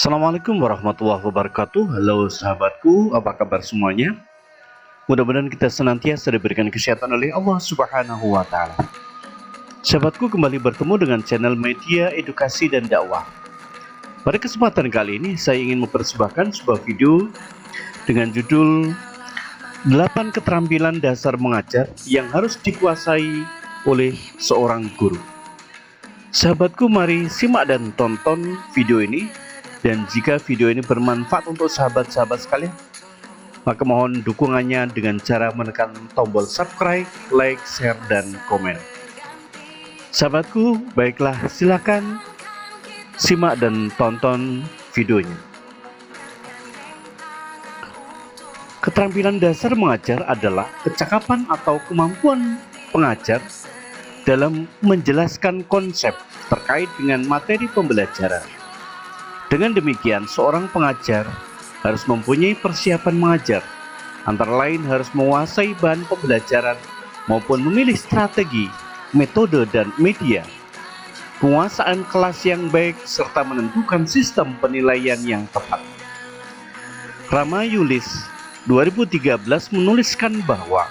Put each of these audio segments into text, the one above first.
Assalamualaikum warahmatullahi wabarakatuh. Halo sahabatku, apa kabar semuanya? Mudah-mudahan kita senantiasa diberikan kesehatan oleh Allah Subhanahu wa Ta'ala. Sahabatku, kembali bertemu dengan channel media edukasi dan dakwah. Pada kesempatan kali ini, saya ingin mempersembahkan sebuah video dengan judul 8 keterampilan dasar mengajar yang harus dikuasai oleh seorang guru. Sahabatku, mari simak dan tonton video ini. Dan jika video ini bermanfaat untuk sahabat-sahabat sekalian, maka mohon dukungannya dengan cara menekan tombol subscribe, like, share, dan komen. Sahabatku, baiklah, silakan simak dan tonton videonya. Keterampilan dasar mengajar adalah kecakapan atau kemampuan pengajar dalam menjelaskan konsep terkait dengan materi pembelajaran. Dengan demikian, seorang pengajar harus mempunyai persiapan mengajar, antara lain harus menguasai bahan pembelajaran maupun memilih strategi, metode, dan media, penguasaan kelas yang baik, serta menentukan sistem penilaian yang tepat. Rama Yulis 2013 menuliskan bahwa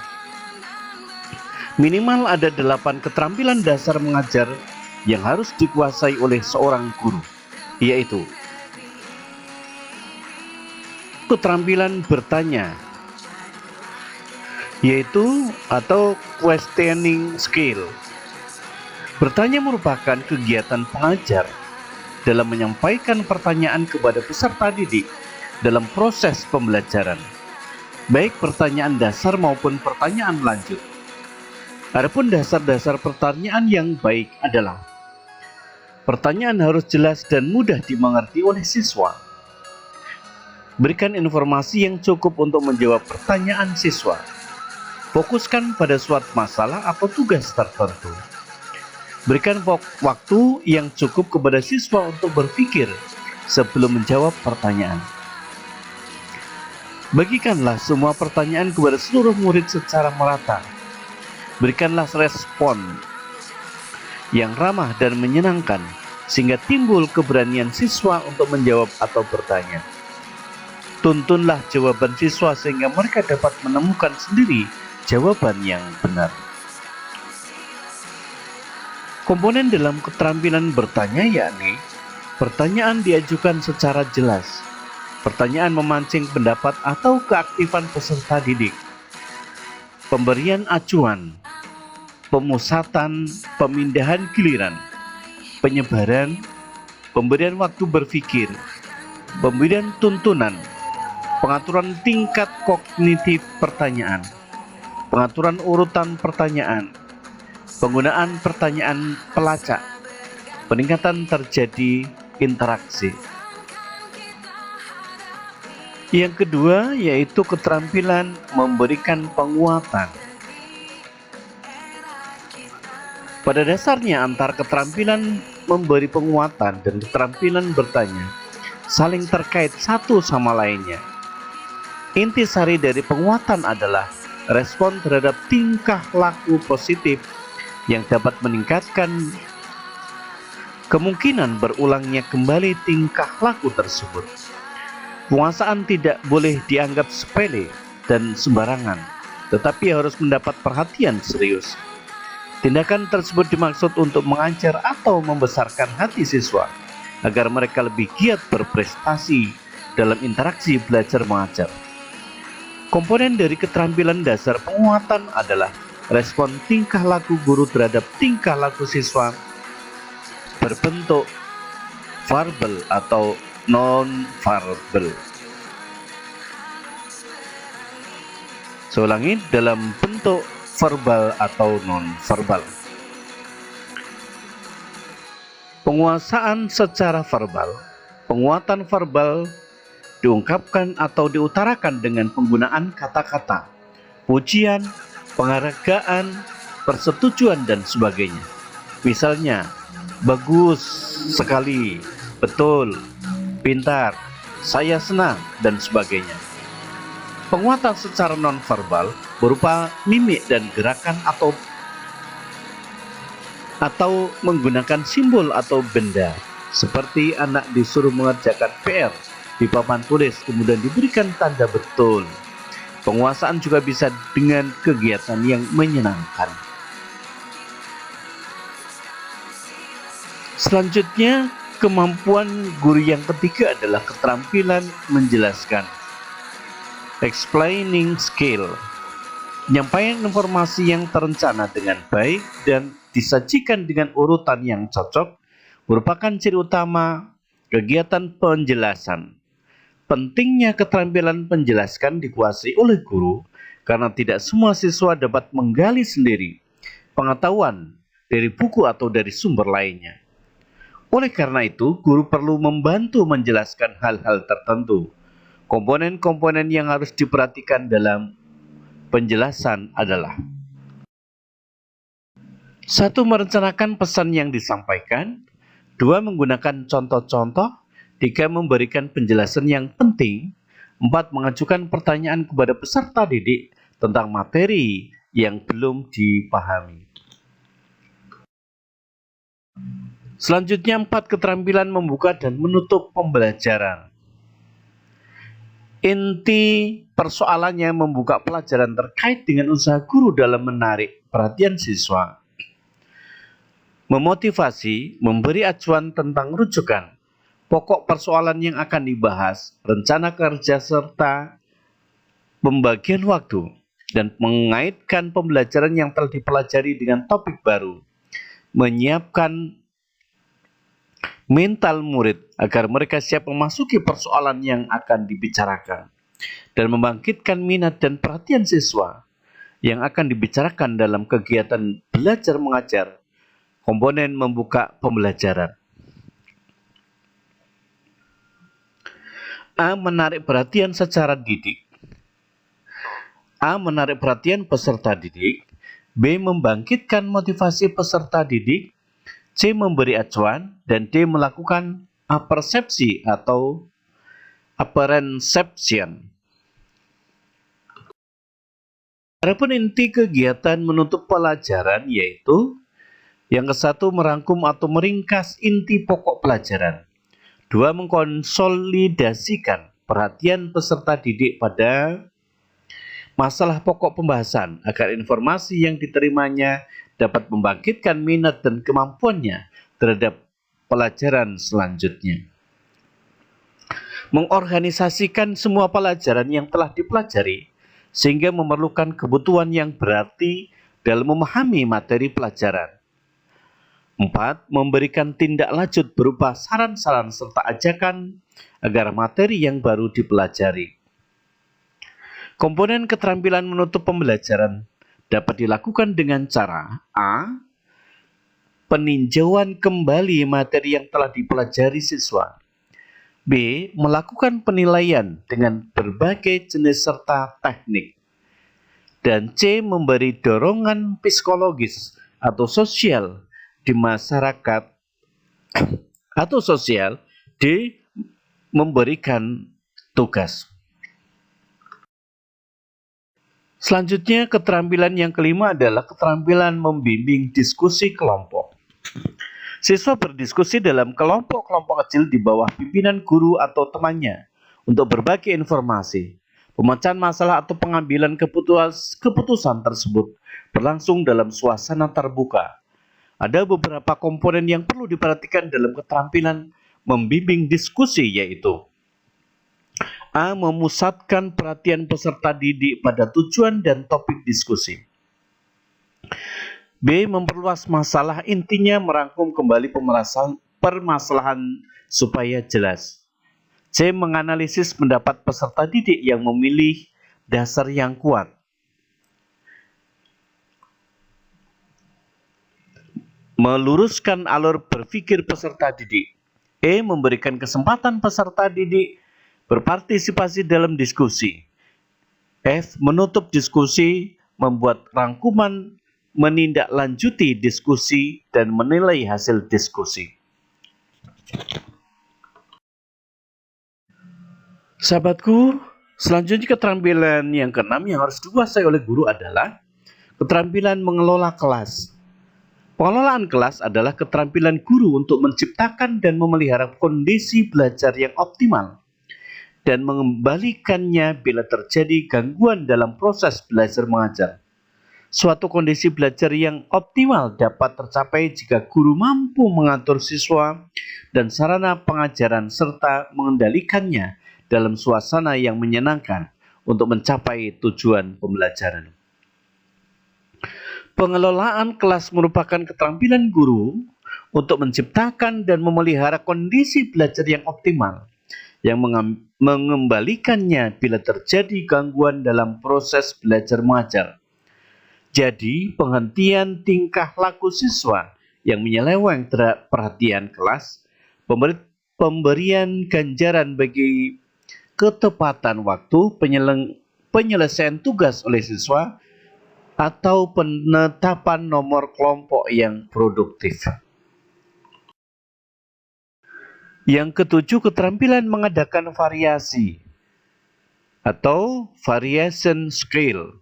minimal ada 8 keterampilan dasar mengajar yang harus dikuasai oleh seorang guru, yaitu keterampilan bertanya, yaitu atau questioning skill. Bertanya merupakan kegiatan pengajar dalam menyampaikan pertanyaan kepada peserta didik dalam proses pembelajaran, baik pertanyaan dasar maupun pertanyaan lanjut. Adapun dasar-dasar pertanyaan yang baik adalah: pertanyaan harus jelas dan mudah dimengerti oleh siswa. Berikan informasi yang cukup untuk menjawab pertanyaan siswa. Fokuskan pada suatu masalah atau tugas tertentu. Berikan waktu yang cukup kepada siswa untuk berpikir sebelum menjawab pertanyaan. Bagikanlah semua pertanyaan kepada seluruh murid secara merata. Berikanlah respon yang ramah dan menyenangkan, sehingga timbul keberanian siswa untuk menjawab atau bertanya. Tuntunlah jawaban siswa sehingga mereka dapat menemukan sendiri jawaban yang benar. Komponen dalam keterampilan bertanya yakni: pertanyaan diajukan secara jelas, pertanyaan memancing pendapat atau keaktifan peserta didik, pemberian acuan, pemusatan, pemindahan giliran, penyebaran, pemberian waktu berpikir, pemberian tuntunan, pengaturan tingkat kognitif pertanyaan, pengaturan urutan pertanyaan, penggunaan pertanyaan pelacak, peningkatan terjadi interaksi. Yang kedua yaitu keterampilan memberikan penguatan. Pada dasarnya antara keterampilan memberi penguatan dan keterampilan bertanya saling terkait satu sama lainnya. Intisari dari penguatan adalah respon terhadap tingkah laku positif yang dapat meningkatkan kemungkinan berulangnya kembali tingkah laku tersebut. Penguasaan tidak boleh dianggap sepele dan sembarangan, tetapi harus mendapat perhatian serius. Tindakan tersebut dimaksud untuk mengajar atau membesarkan hati siswa agar mereka lebih giat berprestasi dalam interaksi belajar mengajar. Komponen dari keterampilan dasar penguatan adalah respon tingkah laku guru terhadap tingkah laku siswa berbentuk verbal atau non-verbal. Saya ulangi, dalam bentuk verbal atau non-verbal. Penguasaan secara verbal. Penguatan verbal diungkapkan atau diutarakan dengan penggunaan kata-kata, pujian, penghargaan, persetujuan, dan sebagainya. Misalnya, bagus sekali, betul, pintar, saya senang, dan sebagainya. Penguatan secara nonverbal berupa mimik dan gerakan atau menggunakan simbol atau benda seperti anak disuruh mengerjakan PR di papan tulis kemudian diberikan tanda betul. Penguasaan juga bisa dengan kegiatan yang menyenangkan. Selanjutnya, kemampuan guru yang ketiga adalah keterampilan menjelaskan. Explaining skill. Penyampaian informasi yang terencana dengan baik dan disajikan dengan urutan yang cocok merupakan ciri utama kegiatan penjelasan. Pentingnya keterampilan menjelaskan dikuasai oleh guru karena tidak semua siswa dapat menggali sendiri pengetahuan dari buku atau dari sumber lainnya. Oleh karena itu, guru perlu membantu menjelaskan hal-hal tertentu. Komponen-komponen yang harus diperhatikan dalam penjelasan adalah: 1. Merencanakan pesan yang disampaikan. 2. Menggunakan contoh-contoh. 3. Memberikan penjelasan yang penting. 4. Mengajukan pertanyaan kepada peserta didik tentang materi yang belum dipahami. Selanjutnya 4. Keterampilan membuka dan menutup pembelajaran. Inti persoalannya membuka pelajaran terkait dengan usaha guru dalam menarik perhatian siswa, memotivasi, memberi acuan tentang rujukan, pokok persoalan yang akan dibahas, rencana kerja serta pembagian waktu, dan mengaitkan pembelajaran yang telah dipelajari dengan topik baru, menyiapkan mental murid agar mereka siap memasuki persoalan yang akan dibicarakan, dan membangkitkan minat dan perhatian siswa yang akan dibicarakan dalam kegiatan belajar mengajar. Komponen membuka pembelajaran. A. Menarik perhatian secara didik. A. Menarik perhatian peserta didik. B. Membangkitkan motivasi peserta didik. C. Memberi acuan. Dan D. Melakukan apersepsi atau apprehension. Adapun inti kegiatan menutup pelajaran yaitu: yang ke-1, merangkum atau meringkas inti pokok pelajaran. 2. Mengkonsolidasikan perhatian peserta didik pada masalah pokok pembahasan agar informasi yang diterimanya dapat membangkitkan minat dan kemampuannya terhadap pelajaran selanjutnya. Mengorganisasikan semua pelajaran yang telah dipelajari sehingga memerlukan kebutuhan yang berarti dalam memahami materi pelajaran. 4. Memberikan tindak lanjut berupa saran-saran serta ajakan agar materi yang baru dipelajari. Komponen keterampilan menutup pembelajaran dapat dilakukan dengan cara: A. Peninjauan kembali materi yang telah dipelajari siswa. B. Melakukan penilaian dengan berbagai jenis serta teknik. Dan C. Memberi dorongan psikologis atau sosial di masyarakat atau sosial. D. Memberikan tugas. Selanjutnya, keterampilan yang kelima adalah keterampilan membimbing diskusi kelompok. Siswa berdiskusi dalam kelompok-kelompok kecil di bawah pimpinan guru atau temannya untuk berbagi informasi. Pemecahan masalah atau pengambilan keputusan tersebut berlangsung dalam suasana terbuka. Ada beberapa komponen yang perlu diperhatikan dalam keterampilan membimbing diskusi yaitu: A. Memusatkan perhatian peserta didik pada tujuan dan topik diskusi. B. Memperluas masalah intinya, merangkum kembali permasalahan supaya jelas. C. Menganalisis pendapat peserta didik yang memilih dasar yang kuat. Meluruskan alur berpikir peserta didik. E. Memberikan kesempatan peserta didik berpartisipasi dalam diskusi. F. Menutup diskusi, membuat rangkuman, menindaklanjuti diskusi, dan menilai hasil diskusi. Sahabatku, selanjutnya keterampilan yang ke-6 yang harus dikuasai oleh guru adalah keterampilan mengelola kelas. Pengelolaan kelas adalah keterampilan guru untuk menciptakan dan memelihara kondisi belajar yang optimal dan mengembalikannya bila terjadi gangguan dalam proses belajar mengajar. Suatu kondisi belajar yang optimal dapat tercapai jika guru mampu mengatur siswa dan sarana pengajaran serta mengendalikannya dalam suasana yang menyenangkan untuk mencapai tujuan pembelajaran. Pengelolaan kelas merupakan keterampilan guru untuk menciptakan dan memelihara kondisi belajar yang optimal, yang mengembalikannya bila terjadi gangguan dalam proses belajar mengajar. Jadi, penghentian tingkah laku siswa yang menyeleweng terhadap perhatian kelas, pemberian ganjaran bagi ketepatan waktu, penyelesaian tugas oleh siswa, atau penetapan nomor kelompok yang produktif. Yang ketujuh, keterampilan mengadakan variasi atau variation skill.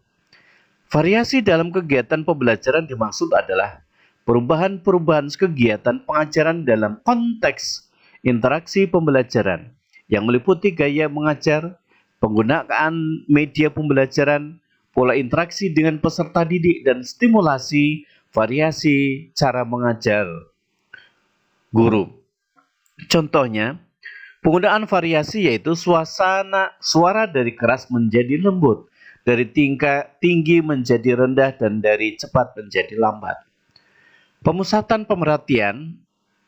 Variasi dalam kegiatan pembelajaran dimaksud adalah perubahan-perubahan kegiatan pengajaran dalam konteks interaksi pembelajaran yang meliputi gaya mengajar, penggunaan media pembelajaran, pola interaksi dengan peserta didik, dan stimulasi variasi cara mengajar guru. Contohnya, penggunaan variasi yaitu suara dari keras menjadi lembut, dari tinggi menjadi rendah, dan dari cepat menjadi lambat. Pemusatan perhatian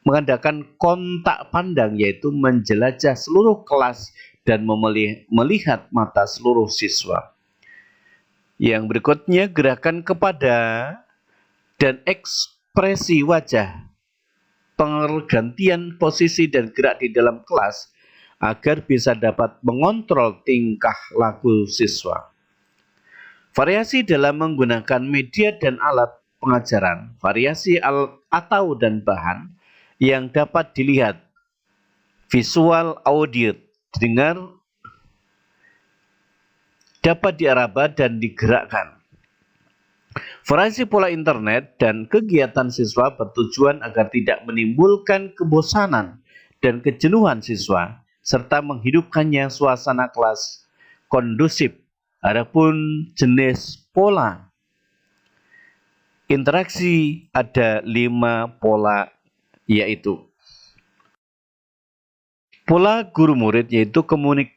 mengadakan kontak pandang yaitu menjelajah seluruh kelas dan melihat mata seluruh siswa. Yang berikutnya, gerakan kepada dan ekspresi wajah, pergantian posisi dan gerak di dalam kelas agar bisa dapat mengontrol tingkah laku siswa. Variasi dalam menggunakan media dan alat pengajaran, variasi atau dan bahan yang dapat dilihat, visual, audio, didengar, dapat diaraba dan digerakkan. Variasi pola internet dan kegiatan siswa bertujuan agar tidak menimbulkan kebosanan dan kejenuhan siswa, serta menghidupkannya suasana kelas kondusif. Adapun jenis pola interaksi ada 5 pola, yaitu pola guru murid, yaitu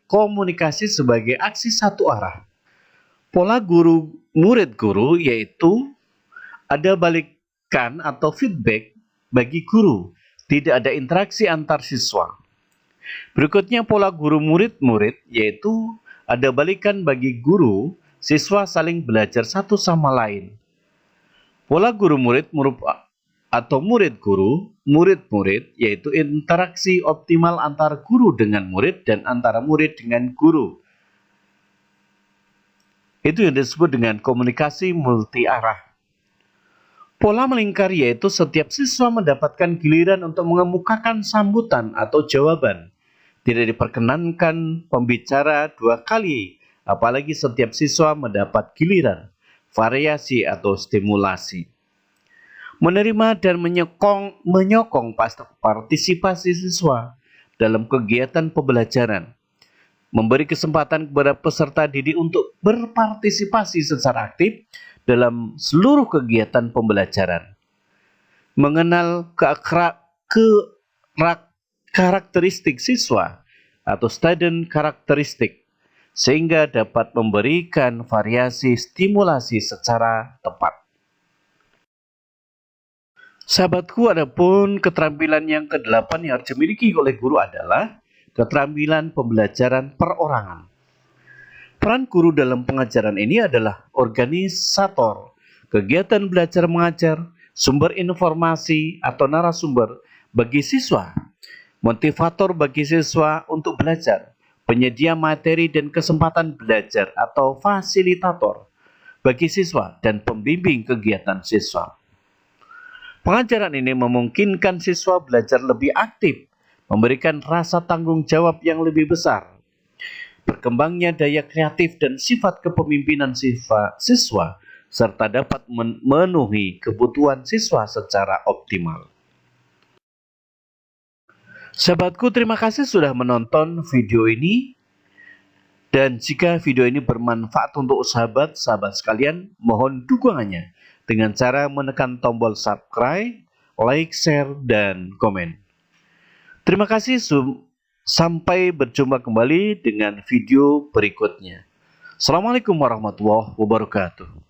komunikasi sebagai aksi satu arah. Pola guru murid guru, yaitu ada balikan atau feedback bagi guru, tidak ada interaksi antar siswa. Berikutnya pola guru murid-murid, yaitu ada balikan bagi guru, siswa saling belajar satu sama lain. Pola guru murid atau murid guru, murid-murid, yaitu interaksi optimal antara guru dengan murid dan antara murid dengan guru. Itu yang disebut dengan komunikasi multi arah. Pola melingkar, yaitu setiap siswa mendapatkan giliran untuk mengemukakan sambutan atau jawaban. Tidak diperkenankan pembicara 2 kali, apalagi setiap siswa mendapat giliran, variasi atau stimulasi. Menerima dan menyokong partisipasi siswa dalam kegiatan pembelajaran. Memberi kesempatan kepada peserta didik untuk berpartisipasi secara aktif dalam seluruh kegiatan pembelajaran. Mengenal karakteristik siswa atau student karakteristik, sehingga dapat memberikan variasi stimulasi secara tepat. Sahabatku, adapun keterampilan yang ke-8 yang harus dimiliki oleh guru adalah keterampilan pembelajaran perorangan. Peran guru dalam pengajaran ini adalah organisator kegiatan belajar mengajar, sumber informasi atau narasumber bagi siswa, motivator bagi siswa untuk belajar, penyedia materi dan kesempatan belajar atau fasilitator bagi siswa, dan pembimbing kegiatan siswa. Pengajaran ini memungkinkan siswa belajar lebih aktif, memberikan rasa tanggung jawab yang lebih besar. Berkembangnya daya kreatif dan sifat kepemimpinan siswa serta dapat memenuhi kebutuhan siswa secara optimal. Sahabatku, terima kasih sudah menonton video ini. Dan jika video ini bermanfaat untuk sahabat-sahabat sekalian, mohon dukungannya dengan cara menekan tombol subscribe, like, share, dan komen. Terima kasih, sampai berjumpa kembali dengan video berikutnya. Assalamualaikum warahmatullahi wabarakatuh.